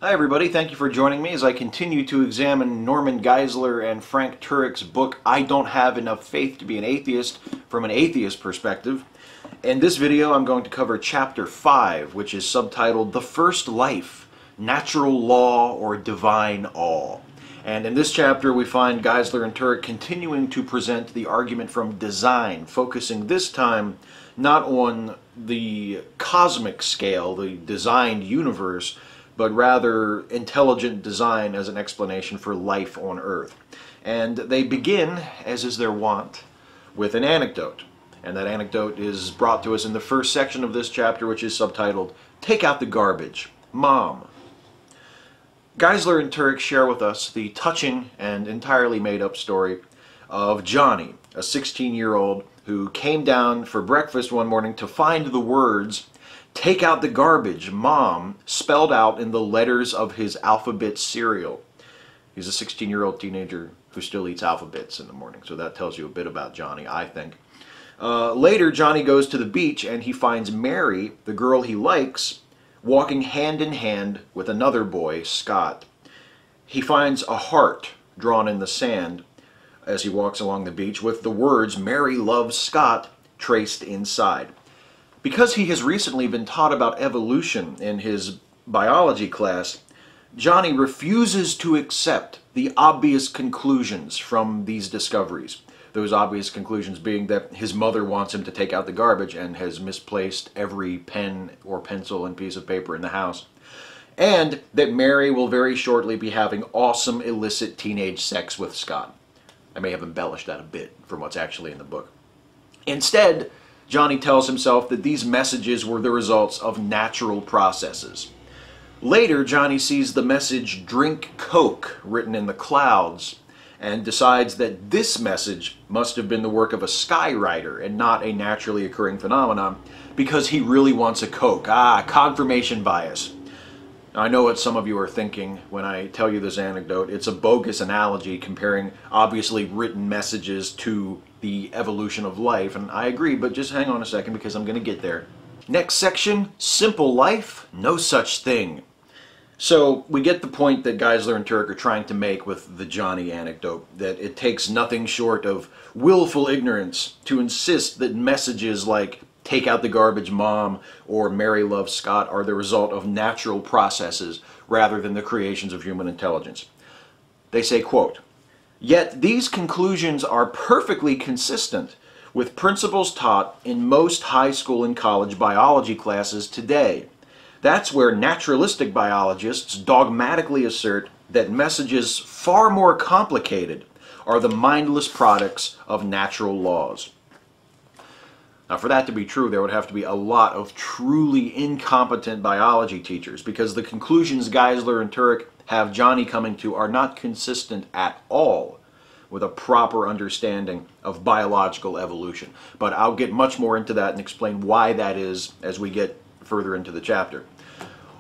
Hi everybody, thank you for joining me as I continue to examine Norman Geisler and Frank Turek's book, I Don't Have Enough Faith to Be an Atheist, from an atheist perspective. In this video I'm going to cover Chapter 5, which is subtitled The First Life, Natural Law or Divine Awe. And in this chapter we find Geisler and Turek continuing to present the argument from design, focusing this time not on the cosmic scale, the designed universe, but rather intelligent design as an explanation for life on Earth. And they begin, as is their wont, with an anecdote. And that anecdote is brought to us in the first section of this chapter, which is subtitled, Take Out the Garbage, Mom. Geisler and Turek share with us the touching and entirely made-up story of Johnny, a 16-year-old who came down for breakfast one morning to find the words, Take out the garbage, Mom, spelled out in the letters of his alphabet cereal. He's a 16-year-old teenager who still eats alphabets in the morning, so that tells you a bit about Johnny, I think. Later, Johnny goes to the beach and he finds Mary, the girl he likes, walking hand in hand with another boy, Scott. He finds a heart drawn in the sand as he walks along the beach with the words, Mary loves Scott, traced inside. Because he has recently been taught about evolution in his biology class, Johnny refuses to accept the obvious conclusions from these discoveries. Those obvious conclusions being that his mother wants him to take out the garbage and has misplaced every pen or pencil and piece of paper in the house. And that Mary will very shortly be having awesome illicit teenage sex with Scott. I may have embellished that a bit from what's actually in the book. Instead, Johnny tells himself that these messages were the results of natural processes. Later, Johnny sees the message, Drink Coke, written in the clouds, and decides that this message must have been the work of a skywriter and not a naturally occurring phenomenon, because he really wants a Coke. Confirmation bias. Now, I know what some of you are thinking when I tell you this anecdote. It's a bogus analogy comparing obviously written messages to the evolution of life, and I agree, but just hang on a second because I'm going to get there. Next section, simple life, no such thing. So we get the point that Geisler and Turek are trying to make with the Johnny anecdote, that it takes nothing short of willful ignorance to insist that messages like Take out the garbage, Mom, or Mary loves Scott are the result of natural processes rather than the creations of human intelligence. They say, quote, Yet these conclusions are perfectly consistent with principles taught in most high school and college biology classes today. That's where naturalistic biologists dogmatically assert that messages far more complicated are the mindless products of natural laws. Now, for that to be true, there would have to be a lot of truly incompetent biology teachers, because the conclusions Geisler and Turek have Johnny coming to are not consistent at all with a proper understanding of biological evolution. But I'll get much more into that and explain why that is as we get further into the chapter.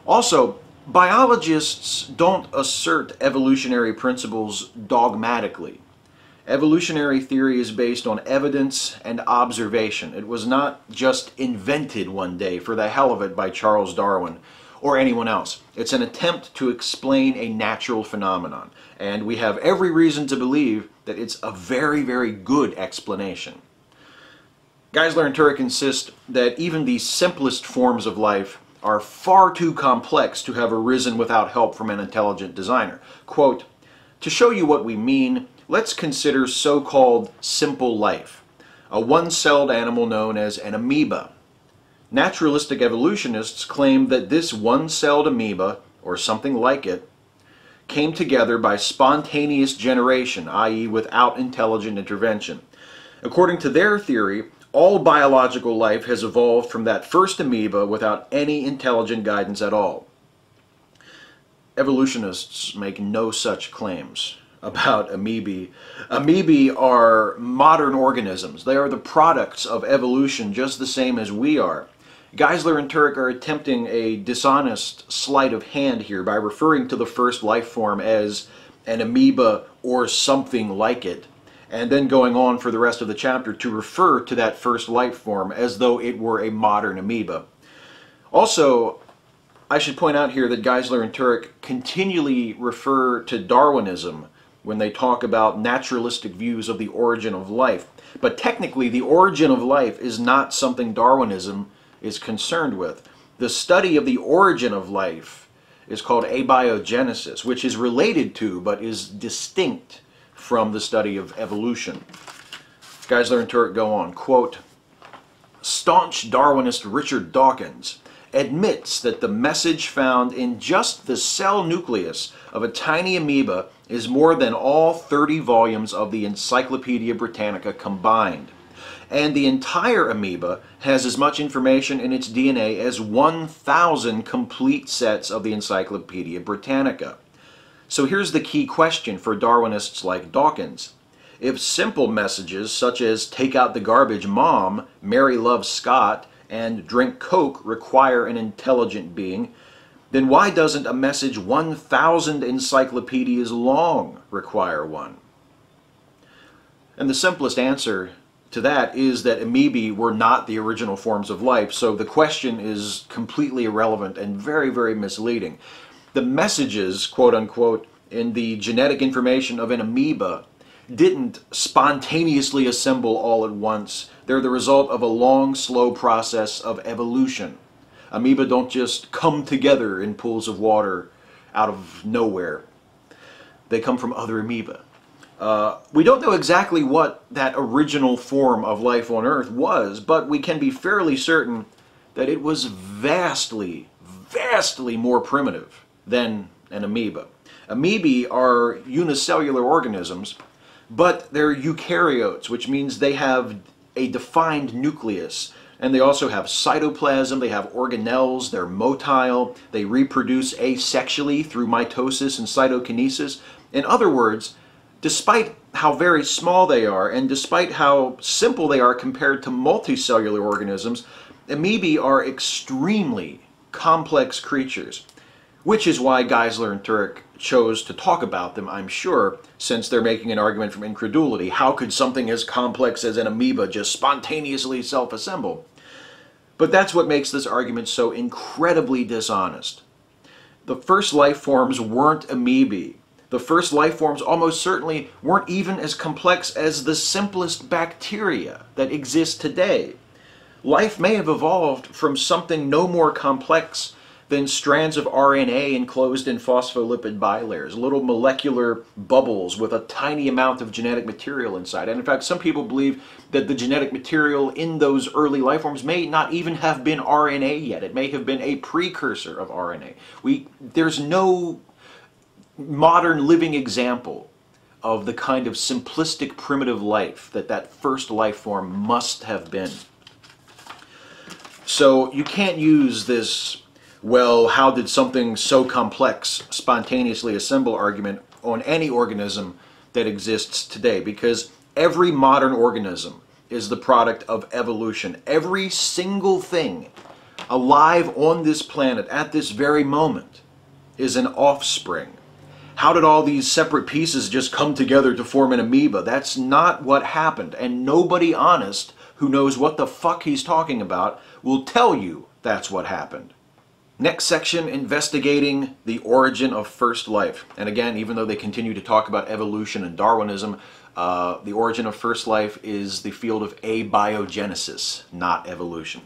Also, biologists don't assert evolutionary principles dogmatically. Evolutionary theory is based on evidence and observation. It was not just invented one day for the hell of it by Charles Darwin or anyone else. It's an attempt to explain a natural phenomenon, and we have every reason to believe that it's a very, very good explanation. Geisler and Turek insist that even the simplest forms of life are far too complex to have arisen without help from an intelligent designer. Quote, To show you what we mean, let's consider so-called simple life, a one-celled animal known as an amoeba. Naturalistic evolutionists claim that this one-celled amoeba, or something like it, came together by spontaneous generation, i.e. without intelligent intervention. According to their theory, all biological life has evolved from that first amoeba without any intelligent guidance at all. Evolutionists make no such claims about amoebae. Amoebae are modern organisms. They are the products of evolution just the same as we are. Geisler and Turek are attempting a dishonest sleight of hand here by referring to the first life form as an amoeba or something like it, and then going on for the rest of the chapter to refer to that first life form as though it were a modern amoeba. Also, I should point out here that Geisler and Turek continually refer to Darwinism when they talk about naturalistic views of the origin of life. But technically, the origin of life is not something Darwinism is concerned with. The study of the origin of life is called abiogenesis, which is related to, but is distinct from the study of evolution. Geisler and Turek go on, quote, "Staunch Darwinist Richard Dawkins admits that the message found in just the cell nucleus of a tiny amoeba is more than all 30 volumes of the Encyclopedia Britannica combined. And the entire amoeba has as much information in its DNA as 1,000 complete sets of the Encyclopedia Britannica. So here's the key question for Darwinists like Dawkins. If simple messages such as 'take out the garbage, Mom,' 'Mary loves Scott,' and 'drink Coke' require an intelligent being, then why doesn't a message 1,000 encyclopedias long require one?" And the simplest answer to that is that amoebae were not the original forms of life, so the question is completely irrelevant and very, very misleading. The messages, quote unquote, in the genetic information of an amoeba didn't spontaneously assemble all at once. They're the result of a long, slow process of evolution. Amoeba don't just come together in pools of water out of nowhere. They come from other amoeba. We don't know exactly what that original form of life on Earth was, but we can be fairly certain that it was vastly, vastly more primitive than an amoeba. Amoebae are unicellular organisms, but they're eukaryotes, which means they have a defined nucleus. And they also have cytoplasm, they have organelles, they're motile, they reproduce asexually through mitosis and cytokinesis. In other words, despite how very small they are, and despite how simple they are compared to multicellular organisms, amoebae are extremely complex creatures. Which is why Geisler and Turek chose to talk about them, I'm sure, since they're making an argument from incredulity. How could something as complex as an amoeba just spontaneously self-assemble? But that's what makes this argument so incredibly dishonest. The first life forms weren't amoebae. The first life forms almost certainly weren't even as complex as the simplest bacteria that exist today. Life may have evolved from something no more complex than strands of RNA enclosed in phospholipid bilayers, little molecular bubbles with a tiny amount of genetic material inside. And in fact, some people believe that the genetic material in those early life forms may not even have been RNA yet. It may have been a precursor of RNA. There's no modern living example of the kind of simplistic primitive life that first life form must have been. So you can't use this, well, how did something so complex spontaneously assemble argument on any organism that exists today, because every modern organism is the product of evolution. Every single thing alive on this planet at this very moment is an offspring. How did all these separate pieces just come together to form an amoeba? That's not what happened, and nobody honest who knows what the fuck he's talking about will tell you that's what happened. Next section, investigating the origin of first life. And again, even though they continue to talk about evolution and Darwinism, the origin of first life is the field of abiogenesis, not evolution.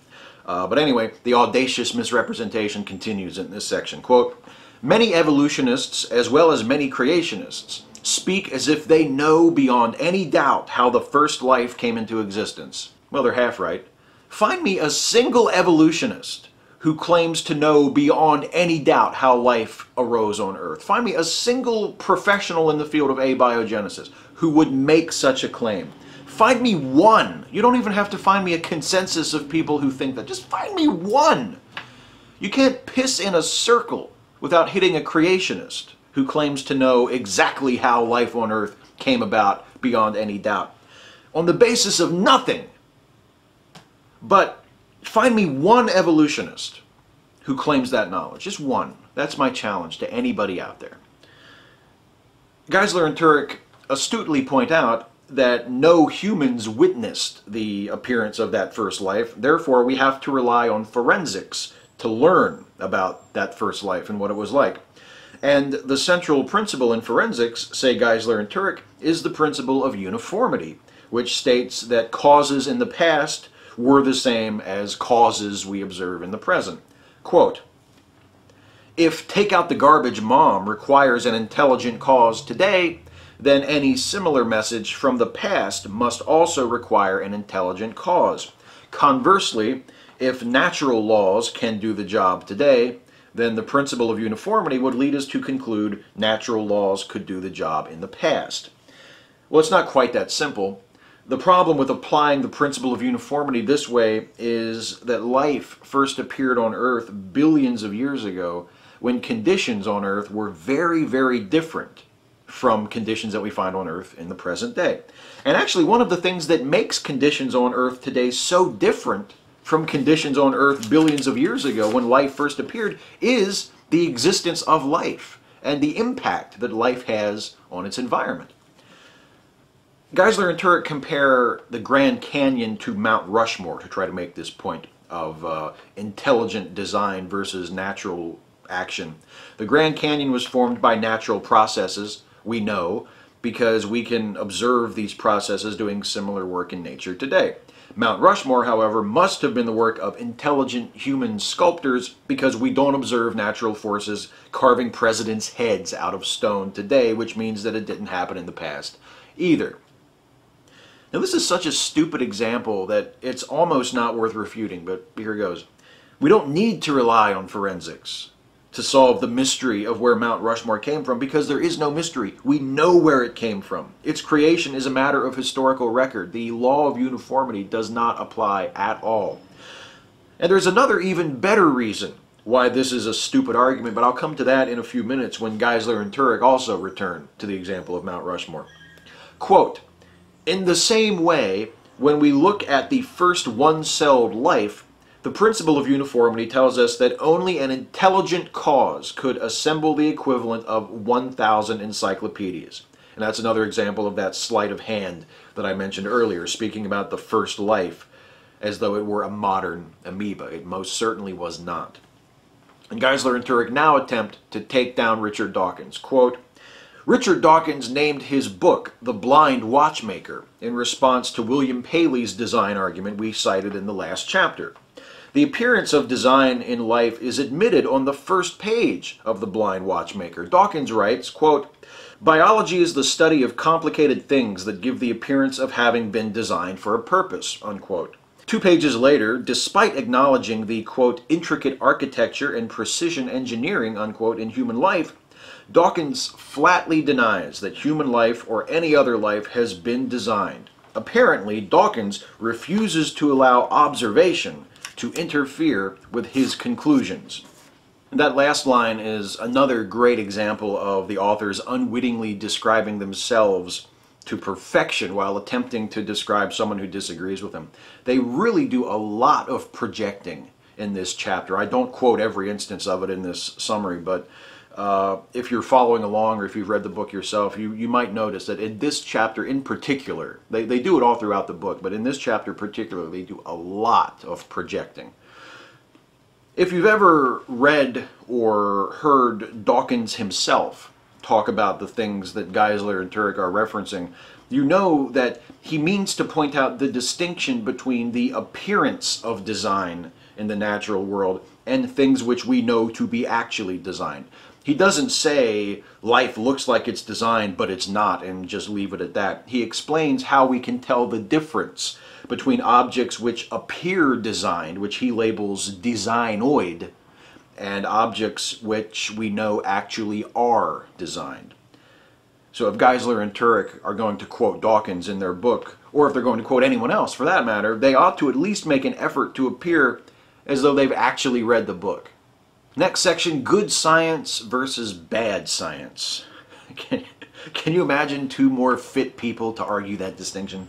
But anyway, the audacious misrepresentation continues in this section. Quote, "Many evolutionists, as well as many creationists, speak as if they know beyond any doubt how the first life came into existence." Well, they're half right. Find me a single evolutionist who claims to know beyond any doubt how life arose on Earth. Find me a single professional in the field of abiogenesis who would make such a claim. Find me one. You don't even have to find me a consensus of people who think that. Just find me one. You can't piss in a circle without hitting a creationist who claims to know exactly how life on Earth came about beyond any doubt. On the basis of nothing. But find me one evolutionist who claims that knowledge. Just one. That's my challenge to anybody out there. Geisler and Turek astutely point out that no humans witnessed the appearance of that first life. Therefore, we have to rely on forensics to learn about that first life and what it was like. And the central principle in forensics, say Geisler and Turek, is the principle of uniformity, which states that causes in the past were the same as causes we observe in the present. Quote, "If take out the garbage mom requires an intelligent cause today, then any similar message from the past must also require an intelligent cause. Conversely, if natural laws can do the job today, then the principle of uniformity would lead us to conclude natural laws could do the job in the past." Well, it's not quite that simple. The problem with applying the principle of uniformity this way is that life first appeared on Earth billions of years ago when conditions on Earth were very, very different from conditions that we find on Earth in the present day. And actually, one of the things that makes conditions on Earth today so different from conditions on Earth billions of years ago when life first appeared is the existence of life and the impact that life has on its environment. Geisler and Turek compare the Grand Canyon to Mount Rushmore to try to make this point of intelligent design versus natural action. The Grand Canyon was formed by natural processes, we know, because we can observe these processes doing similar work in nature today. Mount Rushmore, however, must have been the work of intelligent human sculptors because we don't observe natural forces carving presidents' heads out of stone today, which means that it didn't happen in the past either. Now, this is such a stupid example that it's almost not worth refuting, but here goes. We don't need to rely on forensics to solve the mystery of where Mount Rushmore came from because there is no mystery. We know where it came from. Its creation is a matter of historical record. The law of uniformity does not apply at all. And there's another even better reason why this is a stupid argument, but I'll come to that in a few minutes when Geisler and Turek also return to the example of Mount Rushmore. Quote, "In the same way, when we look at the first one-celled life, the principle of uniformity tells us that only an intelligent cause could assemble the equivalent of 1,000 encyclopedias." And that's another example of that sleight of hand that I mentioned earlier, speaking about the first life as though it were a modern amoeba. It most certainly was not. And Geisler and Turek now attempt to take down Richard Dawkins. Quote, "Richard Dawkins named his book The Blind Watchmaker in response to William Paley's design argument we cited in the last chapter. The appearance of design in life is admitted on the first page of The Blind Watchmaker. Dawkins writes, quote, "Biology is the study of complicated things that give the appearance of having been designed for a purpose," unquote. 2 pages later, despite acknowledging the, quote, "intricate architecture and precision engineering," unquote, in human life, Dawkins flatly denies that human life or any other life has been designed. Apparently, Dawkins refuses to allow observation to interfere with his conclusions. And that last line is another great example of the authors unwittingly describing themselves to perfection while attempting to describe someone who disagrees with them. They really do a lot of projecting in this chapter. I don't quote every instance of it in this summary, but if you're following along or if you've read the book yourself, you might notice that in this chapter in particular, they do it all throughout the book, but in this chapter particularly, they do a lot of projecting. If you've ever read or heard Dawkins himself talk about the things that Geisler and Turek are referencing, you know that he means to point out the distinction between the appearance of design in the natural world and things which we know to be actually designed. He doesn't say life looks like it's designed but it's not and just leave it at that. He explains how we can tell the difference between objects which appear designed, which he labels designoid, and objects which we know actually are designed. So if Geisler and Turek are going to quote Dawkins in their book, or if they're going to quote anyone else for that matter, they ought to at least make an effort to appear as though they've actually read the book. Next section, good science versus bad science. Can you imagine 2 more fit people to argue that distinction?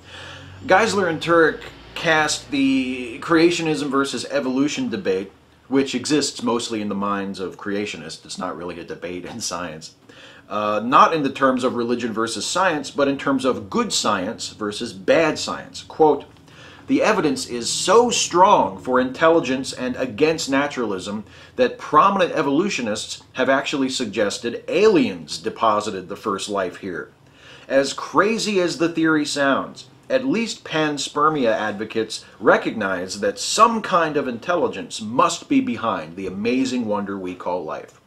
Geisler and Turek cast the creationism versus evolution debate, which exists mostly in the minds of creationists. It's not really a debate in science. Not in the terms of religion versus science, but in terms of good science versus bad science. Quote, The evidence is so strong for intelligence and against naturalism that prominent evolutionists have actually suggested aliens deposited the first life here. As crazy as the theory sounds, at least panspermia advocates recognize that some kind of intelligence must be behind the amazing wonder we call life.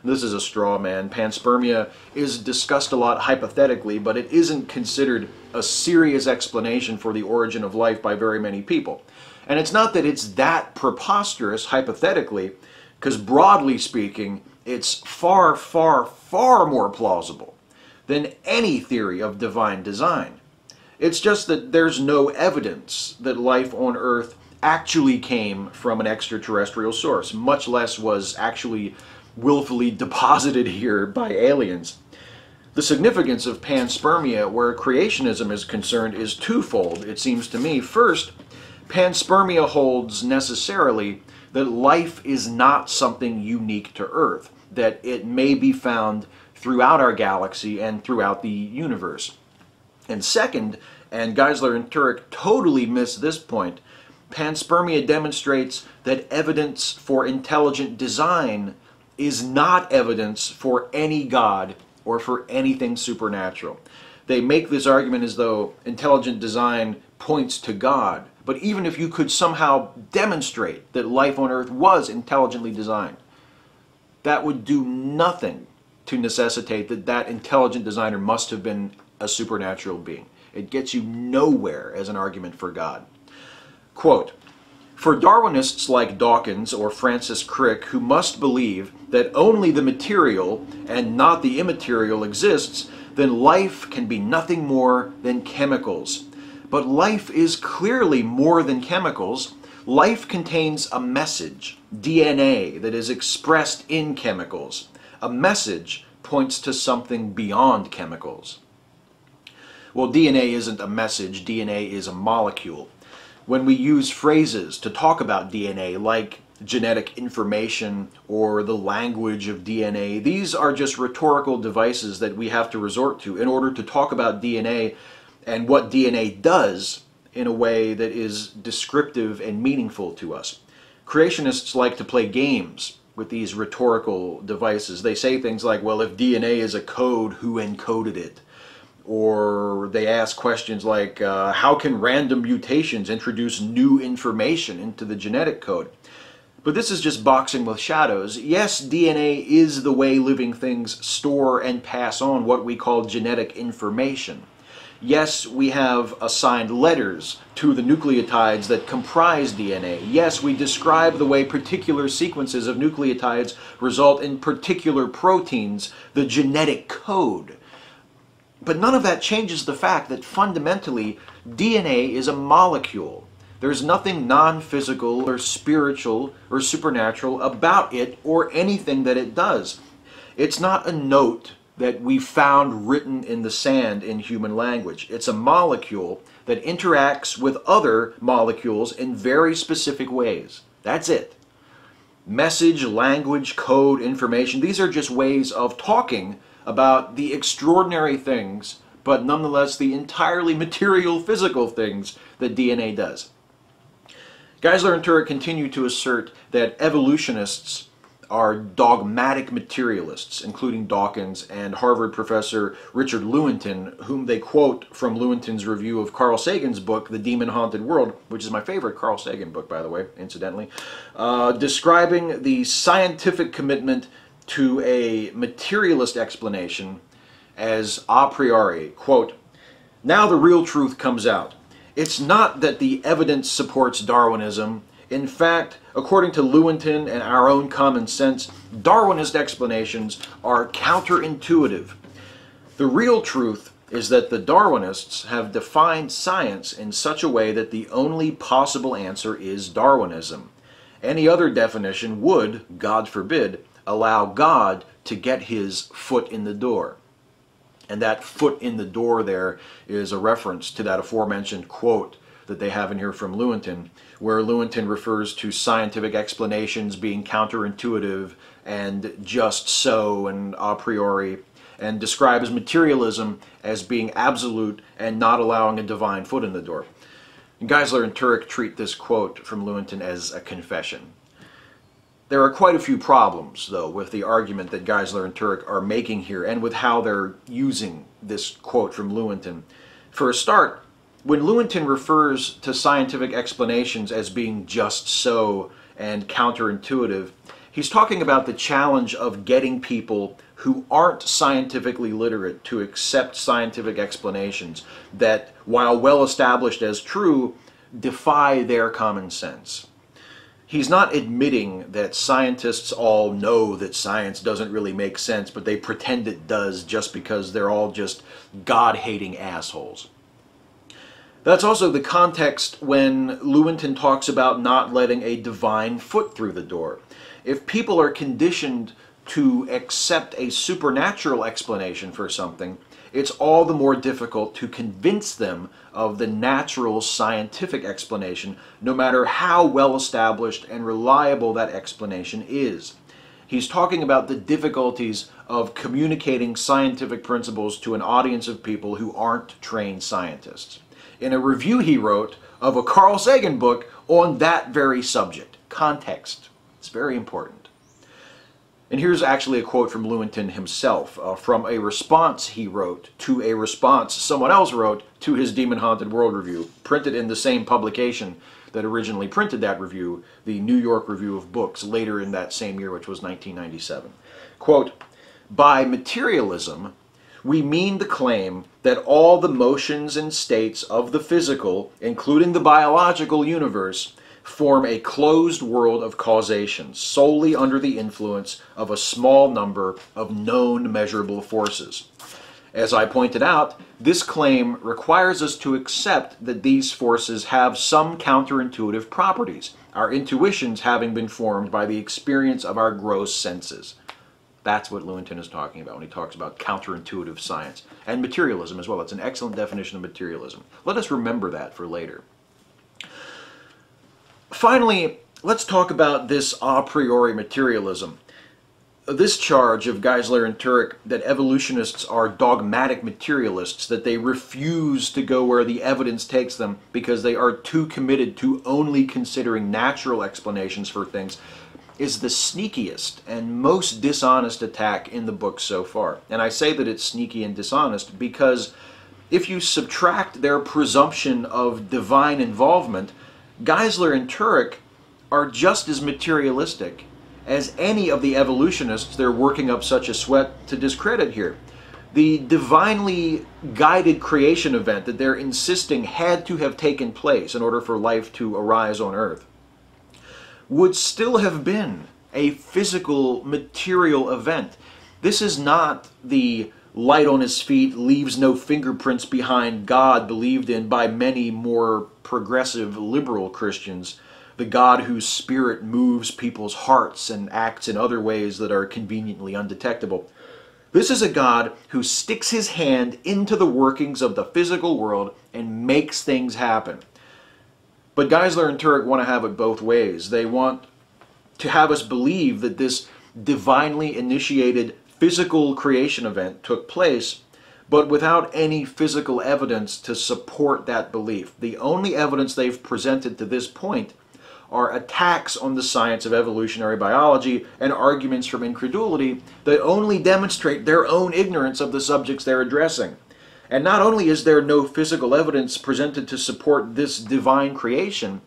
This is a straw man. Panspermia is discussed a lot hypothetically, but it isn't considered a serious explanation for the origin of life by very many people. And it's not that it's that preposterous hypothetically, because broadly speaking, it's far, far, far more plausible than any theory of divine design. It's just that there's no evidence that life on Earth actually came from an extraterrestrial source, much less was actually willfully deposited here by aliens. The significance of panspermia where creationism is concerned is twofold, it seems to me. First, panspermia holds necessarily that life is not something unique to Earth, that it may be found throughout our galaxy and throughout the universe. And second, and Geisler and Turek totally miss this point, panspermia demonstrates that evidence for intelligent design is not evidence for any god or for anything supernatural. They make this argument as though intelligent design points to God, but even if you could somehow demonstrate that life on Earth was intelligently designed, that would do nothing to necessitate that that intelligent designer must have been a supernatural being. It gets you nowhere as an argument for God. Quote, "For Darwinists like Dawkins or Francis Crick, who must believe that only the material and not the immaterial exists, then life can be nothing more than chemicals. But life is clearly more than chemicals. Life contains a message, DNA, that is expressed in chemicals. A message points to something beyond chemicals." Well, DNA isn't a message, DNA is a molecule. When we use phrases to talk about DNA, like genetic information or the language of DNA, these are just rhetorical devices that we have to resort to in order to talk about DNA and what DNA does in a way that is descriptive and meaningful to us. Creationists like to play games with these rhetorical devices. They say things like, well, if DNA is a code, who encoded it? Or they ask questions like, how can random mutations introduce new information into the genetic code? But this is just boxing with shadows. Yes, DNA is the way living things store and pass on what we call genetic information. Yes, we have assigned letters to the nucleotides that comprise DNA. Yes, we describe the way particular sequences of nucleotides result in particular proteins, the genetic code. But none of that changes the fact that fundamentally DNA is a molecule. There's nothing non-physical or spiritual or supernatural about it or anything that it does. It's not a note that we found written in the sand in human language. It's a molecule that interacts with other molecules in very specific ways. That's it. Message, language, code, information, these are just ways of talking about the extraordinary things, but nonetheless the entirely material physical things that DNA does. Geisler and Turek continue to assert that evolutionists are dogmatic materialists, including Dawkins and Harvard professor Richard Lewontin, whom they quote from Lewontin's review of Carl Sagan's book, The Demon-Haunted World, which is my favorite Carl Sagan book, by the way, incidentally, describing the scientific commitment to a materialist explanation as a priori. Quote, "Now the real truth comes out. It's not that the evidence supports Darwinism. In fact, according to Lewontin and our own common sense, Darwinist explanations are counterintuitive. The real truth is that the Darwinists have defined science in such a way that the only possible answer is Darwinism. Any other definition would, God forbid, allow God to get his foot in the door." And that foot in the door there is a reference to that aforementioned quote that they have in here from Lewontin, where Lewontin refers to scientific explanations being counterintuitive and just so and a priori, and describes materialism as being absolute and not allowing a divine foot in the door. Geisler and Turek treat this quote from Lewontin as a confession. There are quite a few problems, though, with the argument that Geisler and Turek are making here and with how they're using this quote from Lewontin. For a start, when Lewontin refers to scientific explanations as being just so and counterintuitive, he's talking about the challenge of getting people who aren't scientifically literate to accept scientific explanations that, while well established as true, defy their common sense. He's not admitting that scientists all know that science doesn't really make sense, but they pretend it does just because they're all just God-hating assholes. That's also the context when Lewontin talks about not letting a divine foot through the door. If people are conditioned to accept a supernatural explanation for something, it's all the more difficult to convince them of the natural scientific explanation, no matter how well established and reliable that explanation is. He's talking about the difficulties of communicating scientific principles to an audience of people who aren't trained scientists. In a review he wrote of a Carl Sagan book on that very subject. Context. It's very important. And here's actually a quote from Lewontin himself, from a response he wrote to a response someone else wrote to his Demon Haunted World review, printed in the same publication that originally printed that review, the New York Review of Books, later in that same year, which was 1997. Quote, "By materialism, we mean the claim that all the motions and states of the physical, including the biological universe, form a closed world of causation, solely under the influence of a small number of known measurable forces. As I pointed out, this claim requires us to accept that these forces have some counterintuitive properties, our intuitions having been formed by the experience of our gross senses." That's what Lewontin is talking about when he talks about counterintuitive science. And materialism as well. It's an excellent definition of materialism. Let us remember that for later. Finally, let's talk about this a priori materialism. This charge of Geisler and Turek that evolutionists are dogmatic materialists, that they refuse to go where the evidence takes them because they are too committed to only considering natural explanations for things, is the sneakiest and most dishonest attack in the book so far. And I say that it's sneaky and dishonest because if you subtract their presumption of divine involvement, Geisler and Turek are just as materialistic as any of the evolutionists they're working up such a sweat to discredit here. The divinely guided creation event that they're insisting had to have taken place in order for life to arise on Earth would still have been a physical, material event. This is not the light on his feet, leaves no fingerprints behind God believed in by many more progressive liberal Christians, the God whose spirit moves people's hearts and acts in other ways that are conveniently undetectable. This is a God who sticks his hand into the workings of the physical world and makes things happen. But Geisler and Turek want to have it both ways. They want to have us believe that this divinely initiated physical creation event took place, but without any physical evidence to support that belief. The only evidence they've presented to this point are attacks on the science of evolutionary biology and arguments from incredulity that only demonstrate their own ignorance of the subjects they're addressing. And not only is there no physical evidence presented to support this divine creation,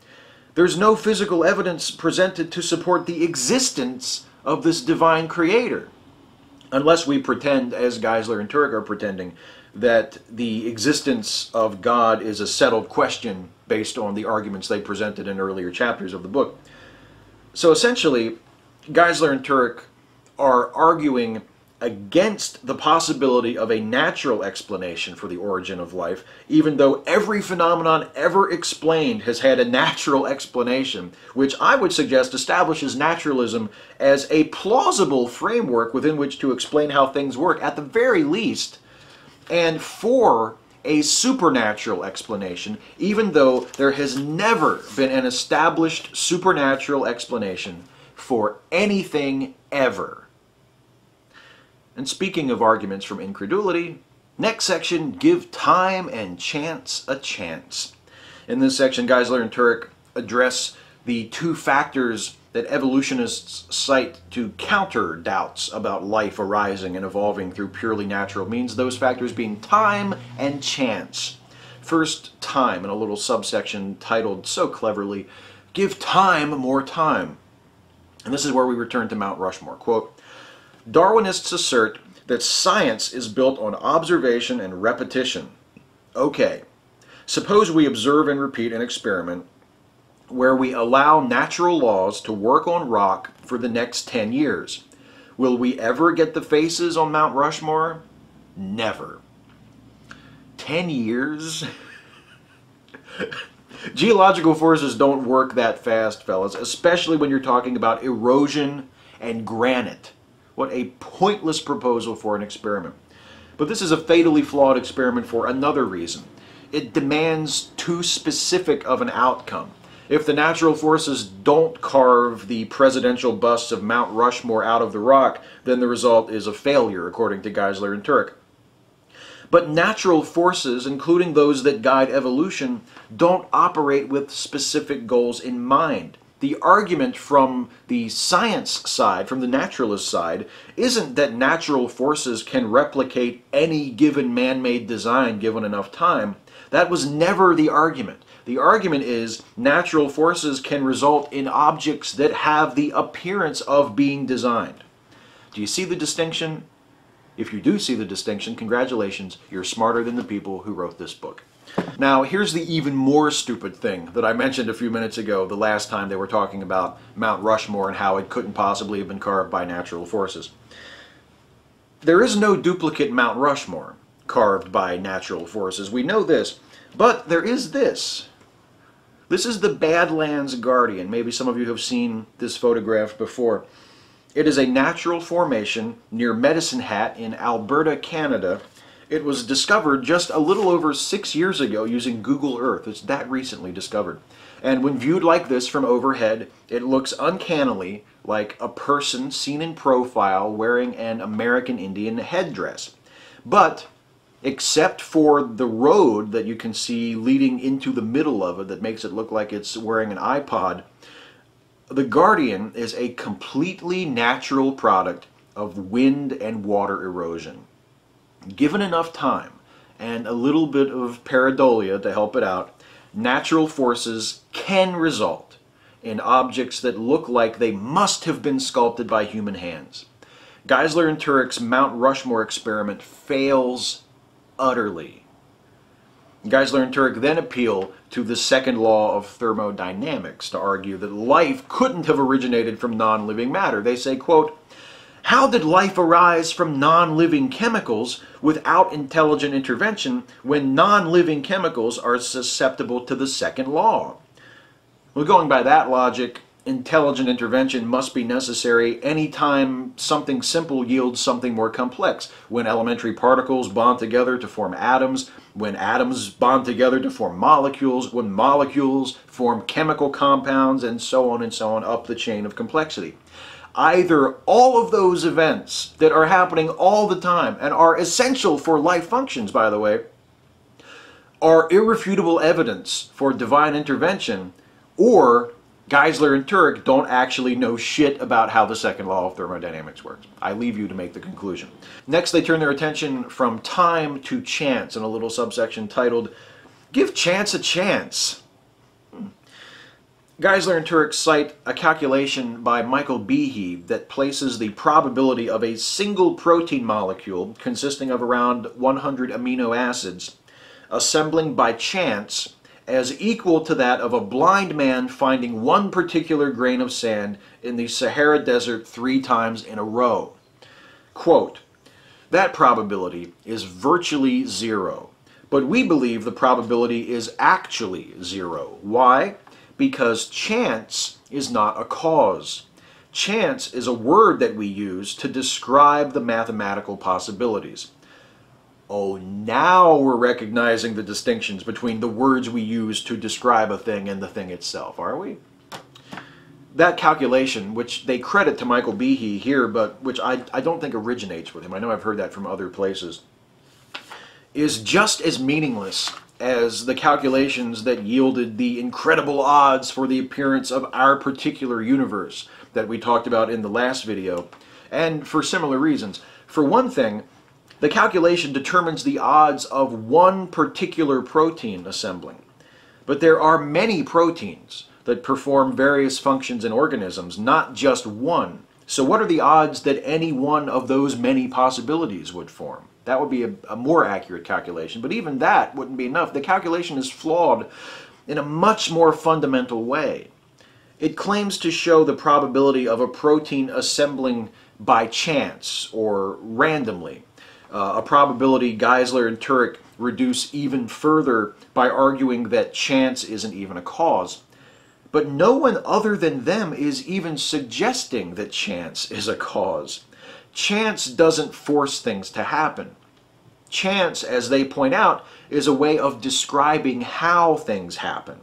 there's no physical evidence presented to support the existence of this divine creator. Unless we pretend, as Geisler and Turek are pretending, that the existence of God is a settled question based on the arguments they presented in earlier chapters of the book. So essentially, Geisler and Turek are arguing against the possibility of a natural explanation for the origin of life, even though every phenomenon ever explained has had a natural explanation, which I would suggest establishes naturalism as a plausible framework within which to explain how things work, at the very least, and for a supernatural explanation, even though there has never been an established supernatural explanation for anything ever. And speaking of arguments from incredulity, next section, give time and chance a chance. In this section, Geisler and Turek address the two factors that evolutionists cite to counter doubts about life arising and evolving through purely natural means, those factors being time and chance. First, time, in a little subsection titled so cleverly, "Give Time More Time." And this is where we return to Mount Rushmore. Quote, "Darwinists assert that science is built on observation and repetition. Okay, suppose we observe and repeat an experiment where we allow natural laws to work on rock for the next 10 years. Will we ever get the faces on Mount Rushmore? Never." 10 years? Geological forces don't work that fast, fellas, especially when you're talking about erosion and granite. What a pointless proposal for an experiment. But this is a fatally flawed experiment for another reason. It demands too specific of an outcome. If the natural forces don't carve the presidential busts of Mount Rushmore out of the rock, then the result is a failure, according to Geisler and Turek. But natural forces, including those that guide evolution, don't operate with specific goals in mind. The argument from the science side, from the naturalist side, isn't that natural forces can replicate any given man-made design given enough time. That was never the argument. The argument is natural forces can result in objects that have the appearance of being designed. Do you see the distinction? If you do see the distinction, congratulations, you're smarter than the people who wrote this book. Now, here's the even more stupid thing that I mentioned a few minutes ago, the last time they were talking about Mount Rushmore and how it couldn't possibly have been carved by natural forces. There is no duplicate Mount Rushmore carved by natural forces. We know this, but there is this. This is the Badlands Guardian. Maybe some of you have seen this photograph before. It is a natural formation near Medicine Hat in Alberta, Canada. It was discovered just a little over 6 years ago using Google Earth. It's that recently discovered. And when viewed like this from overhead, it looks uncannily like a person seen in profile wearing an American Indian headdress. But except for the road that you can see leading into the middle of it that makes it look like it's wearing an iPod, the Guardian is a completely natural product of wind and water erosion. Given enough time and a little bit of pareidolia to help it out, natural forces can result in objects that look like they must have been sculpted by human hands. Geisler and Turek's Mount Rushmore experiment fails utterly. Geisler and Turek then appeal to the second law of thermodynamics to argue that life couldn't have originated from non-living matter. They say, quote, "How did life arise from non-living chemicals without intelligent intervention when non-living chemicals are susceptible to the second law?" Well, going by that logic, intelligent intervention must be necessary anytime something simple yields something more complex. When elementary particles bond together to form atoms, when atoms bond together to form molecules, when molecules form chemical compounds, and so on up the chain of complexity. Either all of those events that are happening all the time and are essential for life functions, by the way, are irrefutable evidence for divine intervention, or Geisler and Turek don't actually know shit about how the second law of thermodynamics works. I leave you to make the conclusion. Next, they turn their attention from time to chance in a little subsection titled, "Give Chance a Chance." Geisler and Turek cite a calculation by Michael Behe that places the probability of a single protein molecule consisting of around 100 amino acids assembling by chance as equal to that of a blind man finding one particular grain of sand in the Sahara Desert 3 times in a row. Quote, "That probability is virtually 0, but we believe the probability is actually 0. Why? Because chance is not a cause. Chance is a word that we use to describe the mathematical possibilities." Oh, now we're recognizing the distinctions between the words we use to describe a thing and the thing itself, are we? That calculation, which they credit to Michael Behe here, but which I don't think originates with him, I know I've heard that from other places, is just as meaningless as the calculations that yielded the incredible odds for the appearance of our particular universe that we talked about in the last video, and for similar reasons. For one thing, the calculation determines the odds of one particular protein assembling. But there are many proteins that perform various functions in organisms, not just one. So what are the odds that any one of those many possibilities would form? That would be a more accurate calculation, but even that wouldn't be enough. The calculation is flawed in a much more fundamental way. It claims to show the probability of a protein assembling by chance or randomly, a probability Geisler and Turek reduce even further by arguing that chance isn't even a cause. But no one other than them is even suggesting that chance is a cause. Chance doesn't force things to happen. Chance, as they point out, is a way of describing how things happen.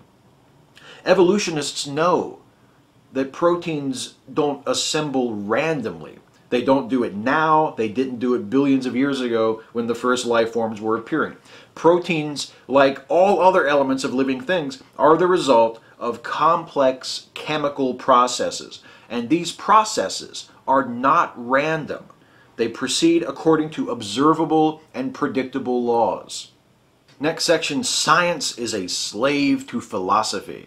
Evolutionists know that proteins don't assemble randomly. They don't do it now. They didn't do it billions of years ago when the first life forms were appearing. Proteins, like all other elements of living things, are the result of complex chemical processes. And these processes are not random. They proceed according to observable and predictable laws. Next section, science is a slave to philosophy.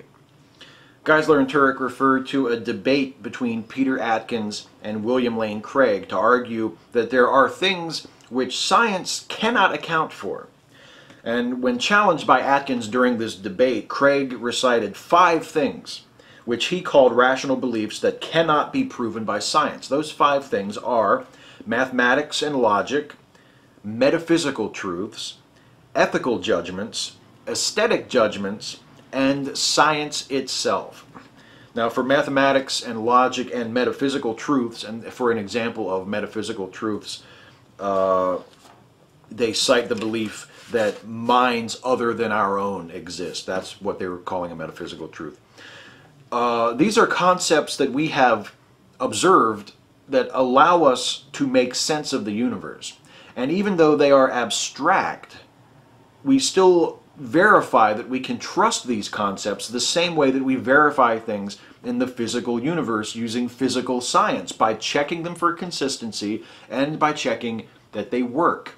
Geisler and Turek referred to a debate between Peter Atkins and William Lane Craig to argue that there are things which science cannot account for. And when challenged by Atkins during this debate, Craig recited 5 things which he called rational beliefs that cannot be proven by science. Those 5 things are mathematics and logic, metaphysical truths, ethical judgments, aesthetic judgments, and science itself. Now, for mathematics and logic and metaphysical truths, and for an example of metaphysical truths, they cite the belief that minds other than our own exist. That's what they were calling a metaphysical truth. These are concepts that we have observed that allow us to make sense of the universe. And even though they are abstract, we still verify that we can trust these concepts the same way that we verify things in the physical universe using physical science, by checking them for consistency and by checking that they work.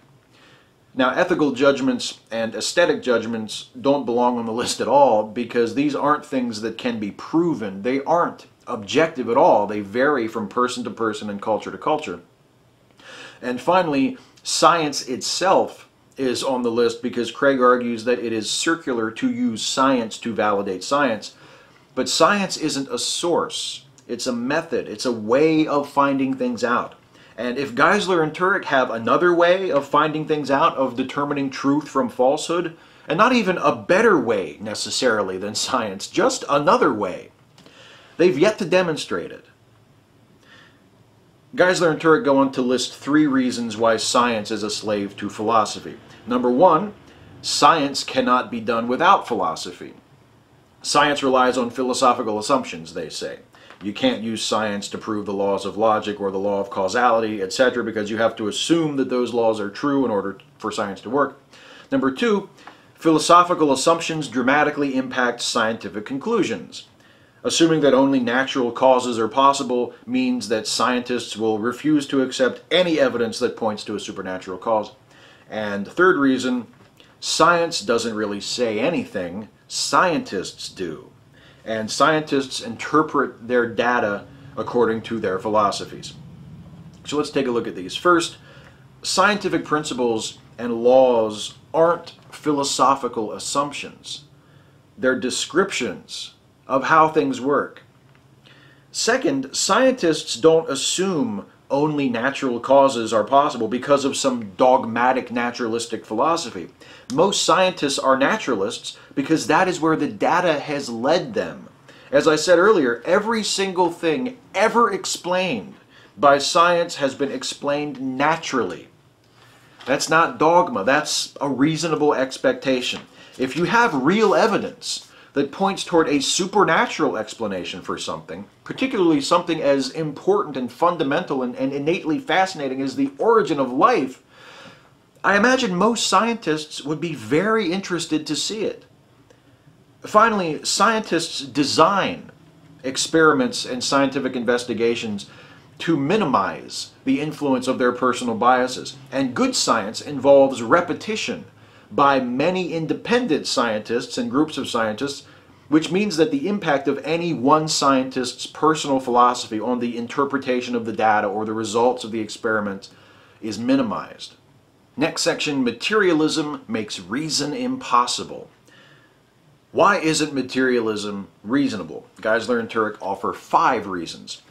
Now, ethical judgments and aesthetic judgments don't belong on the list at all, because these aren't things that can be proven. They aren't objective at all. They vary from person to person and culture to culture. And finally, science itself is on the list because Craig argues that it is circular to use science to validate science. But science isn't a source. It's a method. It's a way of finding things out. And if Geisler and Turek have another way of finding things out, of determining truth from falsehood, and not even a better way necessarily than science, just another way, they've yet to demonstrate it. Geisler and Turek go on to list 3 reasons why science is a slave to philosophy. Number 1, science cannot be done without philosophy. Science relies on philosophical assumptions, they say. You can't use science to prove the laws of logic or the law of causality, etc., because you have to assume that those laws are true in order for science to work. Number 2, philosophical assumptions dramatically impact scientific conclusions. Assuming that only natural causes are possible means that scientists will refuse to accept any evidence that points to a supernatural cause. And third reason, science doesn't really say anything, scientists do. And scientists interpret their data according to their philosophies. So let's take a look at these. First, scientific principles and laws aren't philosophical assumptions. They're descriptions of how things work. Second, scientists don't assume only natural causes are possible because of some dogmatic naturalistic philosophy. Most scientists are naturalists because that is where the data has led them. As I said earlier, every single thing ever explained by science has been explained naturally. That's not dogma, that's a reasonable expectation. If you have real evidence that points toward a supernatural explanation for something, particularly something as important and fundamental and innately fascinating as the origin of life, I imagine most scientists would be very interested to see it. Finally, scientists design experiments and scientific investigations to minimize the influence of their personal biases. And good science involves repetition by many independent scientists and groups of scientists, which means that the impact of any one scientist's personal philosophy on the interpretation of the data or the results of the experiment is minimized. Next section, materialism makes reason impossible. Why isn't materialism reasonable? Geisler and Turek offer 5 reasons.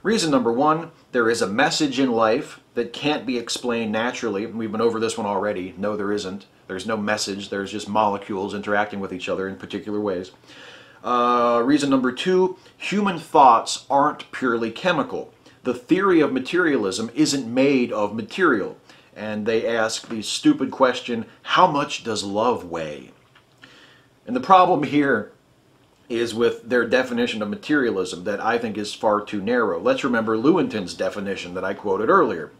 Reason number 1, there is a message in life that can't be explained naturally. We've been over this one already. No, there isn't. There's no message. There's just molecules interacting with each other in particular ways. Reason number 2, human thoughts aren't purely chemical. The theory of materialism isn't made of material. And they ask the stupid question, how much does love weigh? And the problem here is with their definition of materialism that I think is far too narrow. Let's remember Lewontin's definition that I quoted earlier.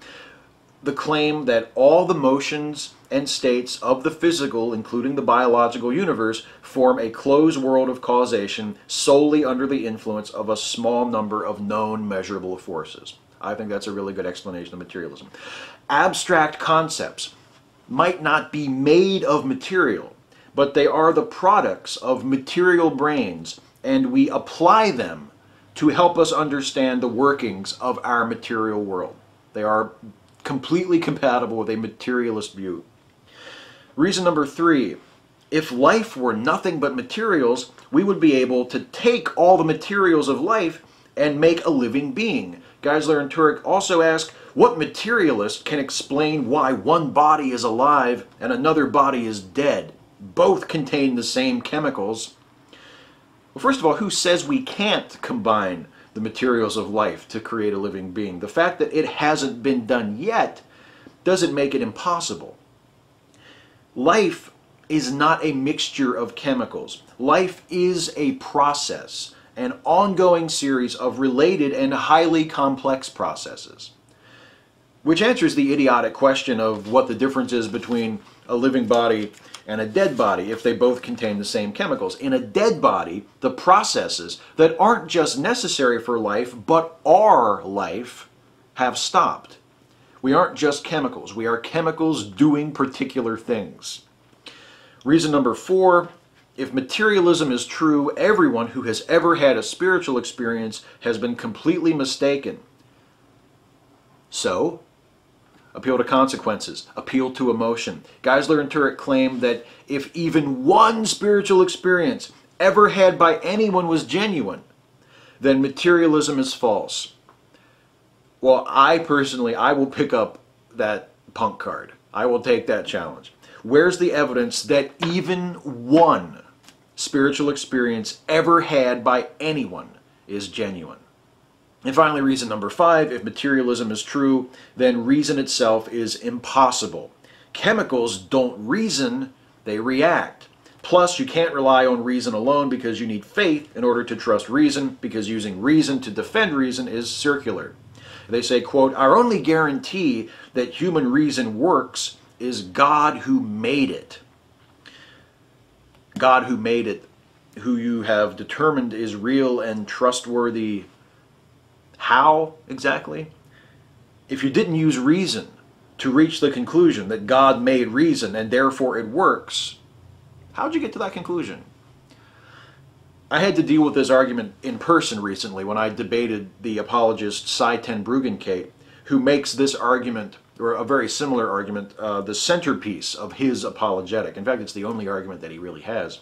The claim that all the motions and states of the physical, including the biological universe, form a closed world of causation solely under the influence of a small number of known measurable forces. I think that's a really good explanation of materialism. Abstract concepts might not be made of material, but they are the products of material brains, and we apply them to help us understand the workings of our material world. They are completely compatible with a materialist view. Reason number 3, if life were nothing but materials, we would be able to take all the materials of life and make a living being. Geisler and Turek also ask, what materialist can explain why one body is alive and another body is dead? Both contain the same chemicals. Well, first of all, who says we can't combine the materials of life to create a living being? The fact that it hasn't been done yet doesn't make it impossible. Life is not a mixture of chemicals. Life is a process, an ongoing series of related and highly complex processes. Which answers the idiotic question of what the difference is between a living body and a dead body if they both contain the same chemicals. In a dead body, the processes that aren't just necessary for life, but are life, have stopped. We aren't just chemicals. We are chemicals doing particular things. Reason number 4, if materialism is true, everyone who has ever had a spiritual experience has been completely mistaken. So, appeal to consequences, appeal to emotion. Geisler and Turek claim that if even one spiritual experience ever had by anyone was genuine, then materialism is false. Well, I will pick up that punk card. I will take that challenge. Where's the evidence that even one spiritual experience ever had by anyone is genuine? And finally, reason number 5, if materialism is true, then reason itself is impossible. Chemicals don't reason, they react. Plus, you can't rely on reason alone because you need faith in order to trust reason, because using reason to defend reason is circular. They say, quote, our only guarantee that human reason works is God who made it. God who made it, who you have determined is real and trustworthy. How exactly? If you didn't use reason to reach the conclusion that God made reason and therefore it works, how'd you get to that conclusion? I had to deal with this argument in person recently when I debated the apologist Cy ten Bruggencate, who makes this argument, or a very similar argument, the centerpiece of his apologetic. In fact, it's the only argument that he really has.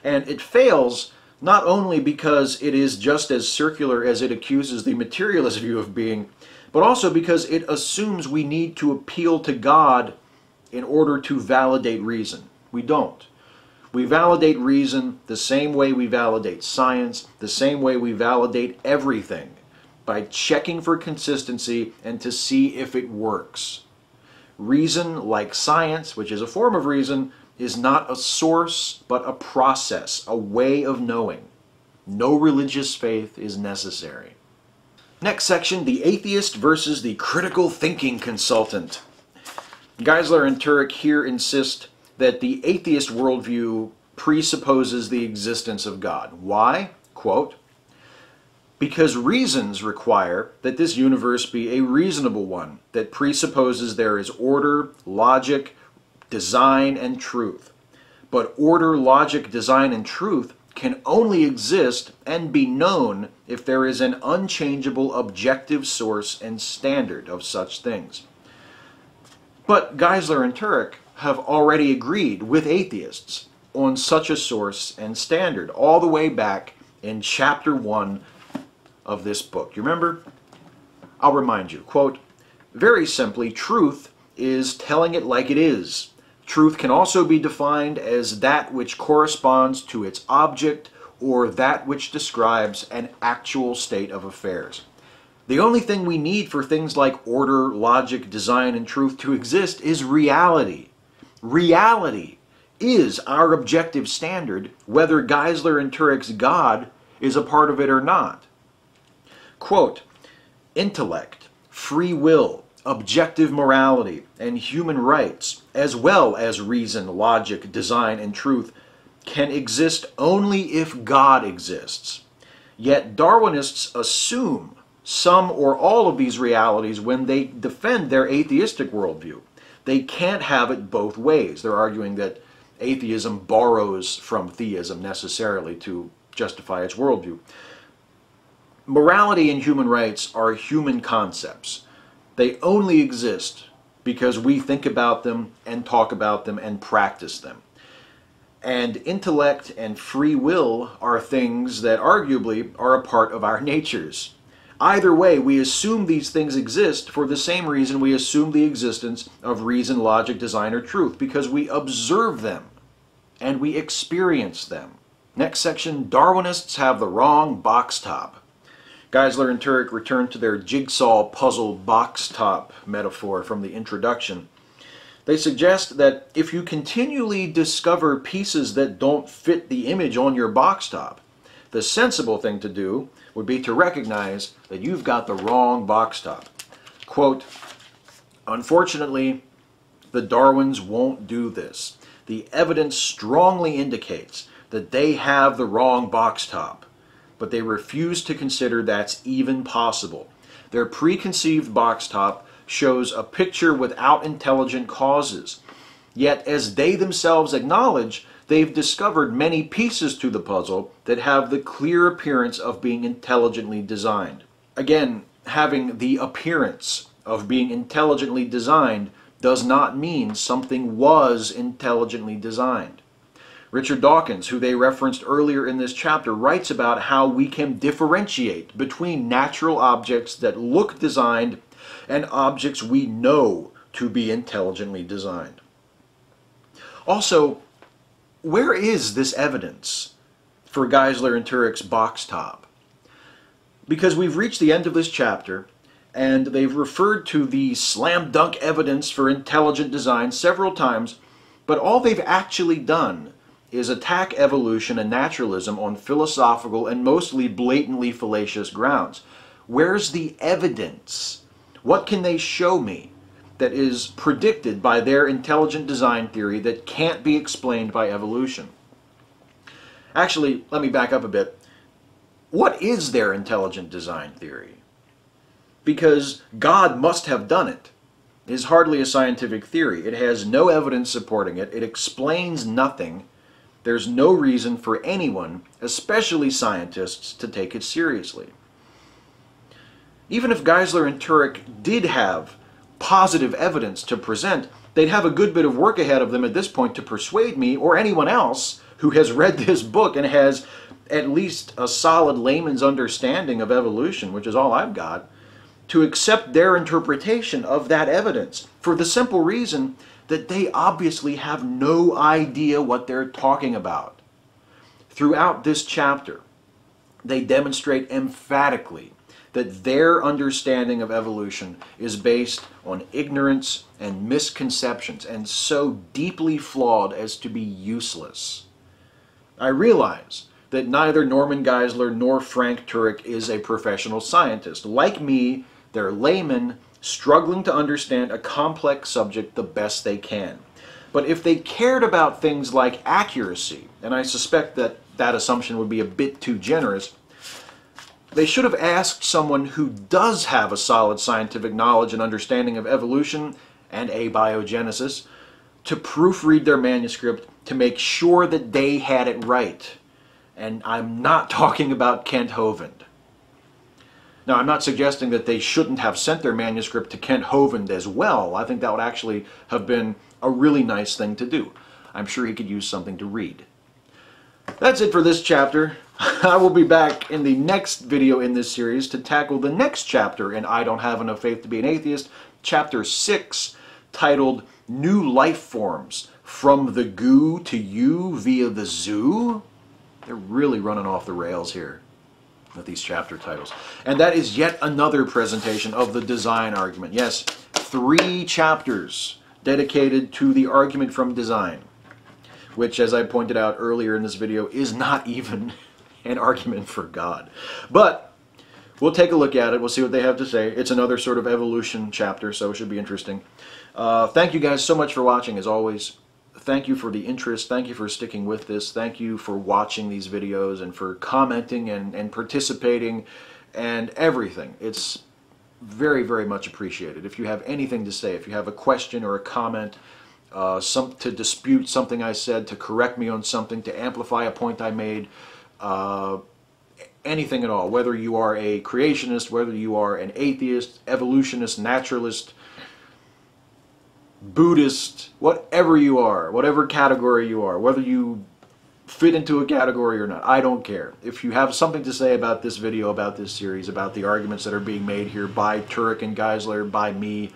And it fails not only because it is just as circular as it accuses the materialist view of being, but also because it assumes we need to appeal to God in order to validate reason. We don't. We validate reason the same way we validate science, the same way we validate everything, by checking for consistency and to see if it works. Reason, like science, which is a form of reason, is not a source, but a process, a way of knowing. No religious faith is necessary. Next section, the atheist versus the critical thinking consultant. Geisler and Turek here insist that the atheist worldview presupposes the existence of God. Why? Quote, because reasons require that this universe be a reasonable one that presupposes there is order, logic, design, and truth. But order, logic, design, and truth can only exist and be known if there is an unchangeable objective source and standard of such things. But Geisler and Turek have already agreed with atheists on such a source and standard all the way back in chapter 1 of this book. You remember? I'll remind you. Quote, very simply, truth is telling it like it is. Truth can also be defined as that which corresponds to its object or that which describes an actual state of affairs. The only thing we need for things like order, logic, design, and truth to exist is reality. Reality is our objective standard, whether Geisler and Turek's God is a part of it or not. Quote, intellect, free will, objective morality, and human rights, as well as reason, logic, design, and truth, can exist only if God exists. Yet Darwinists assume some or all of these realities when they defend their atheistic worldview. They can't have it both ways. They're arguing that atheism borrows from theism necessarily to justify its worldview. Morality and human rights are human concepts. They only exist because we think about them and talk about them and practice them. And intellect and free will are things that arguably are a part of our natures. Either way, we assume these things exist for the same reason we assume the existence of reason, logic, design, or truth, because we observe them and we experience them. Next section, Darwinists have the wrong box top. Geisler and Turek return to their jigsaw puzzle box top metaphor from the introduction. They suggest that if you continually discover pieces that don't fit the image on your box top, the sensible thing to do would be to recognize that you've got the wrong box top. Quote, unfortunately, the Darwins won't do this. The evidence strongly indicates that they have the wrong box top, but they refuse to consider that's even possible. Their preconceived box top shows a picture without intelligent causes. Yet, as they themselves acknowledge, they've discovered many pieces to the puzzle that have the clear appearance of being intelligently designed. Again, having the appearance of being intelligently designed does not mean something was intelligently designed. Richard Dawkins, who they referenced earlier in this chapter, writes about how we can differentiate between natural objects that look designed and objects we know to be intelligently designed. Also, where is this evidence for Geisler and Turek's box top? Because we've reached the end of this chapter, and they've referred to the slam dunk evidence for intelligent design several times, but all they've actually done is attack evolution and naturalism on philosophical and mostly blatantly fallacious grounds. Where's the evidence? What can they show me that is predicted by their intelligent design theory that can't be explained by evolution? Actually, let me back up a bit. What is their intelligent design theory? Because God must have done it is hardly a scientific theory. It has no evidence supporting it. It explains nothing. There's no reason for anyone, especially scientists, to take it seriously. Even if Geisler and Turek did have positive evidence to present, they'd have a good bit of work ahead of them at this point to persuade me or anyone else who has read this book and has at least a solid layman's understanding of evolution, which is all I've got, to accept their interpretation of that evidence, for the simple reason that they obviously have no idea what they're talking about. Throughout this chapter, they demonstrate emphatically that their understanding of evolution is based on ignorance and misconceptions, and so deeply flawed as to be useless. I realize that neither Norman Geisler nor Frank Turek is a professional scientist. Like me, they're laymen struggling to understand a complex subject the best they can. But if they cared about things like accuracy, and I suspect that that assumption would be a bit too generous, they should have asked someone who does have a solid scientific knowledge and understanding of evolution and abiogenesis to proofread their manuscript to make sure that they had it right. And I'm not talking about Kent Hovind. Now, I'm not suggesting that they shouldn't have sent their manuscript to Kent Hovind as well. I think that would actually have been a really nice thing to do. I'm sure he could use something to read. That's it for this chapter. I will be back in the next video in this series to tackle the next chapter in I Don't Have Enough Faith to Be an Atheist, Chapter 6, titled New Life Forms, From the Goo to You via the Zoo. They're really running off the rails here with these chapter titles. And that is yet another presentation of the design argument. Yes, 3 chapters dedicated to the argument from design, which, as I pointed out earlier in this video, is not even an argument for God. But we'll take a look at it. We'll see what they have to say. It's another sort of evolution chapter, so it should be interesting. Thank you guys so much for watching, as always. Thank you for the interest. Thank you for sticking with this. Thank you for watching these videos and for commenting and participating and everything. It's very, very much appreciated. If you have anything to say, if you have a question or a comment, to dispute something I said, to correct me on something, to amplify a point I made, anything at all, whether you are a creationist, whether you are an atheist, evolutionist, naturalist, Buddhist, whatever you are, whatever category you are, whether you fit into a category or not, I don't care. If you have something to say about this video, about this series, about the arguments that are being made here by Turek and Geisler, by me,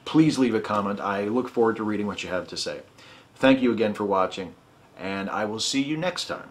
please leave a comment. I look forward to reading what you have to say. Thank you again for watching, and I will see you next time.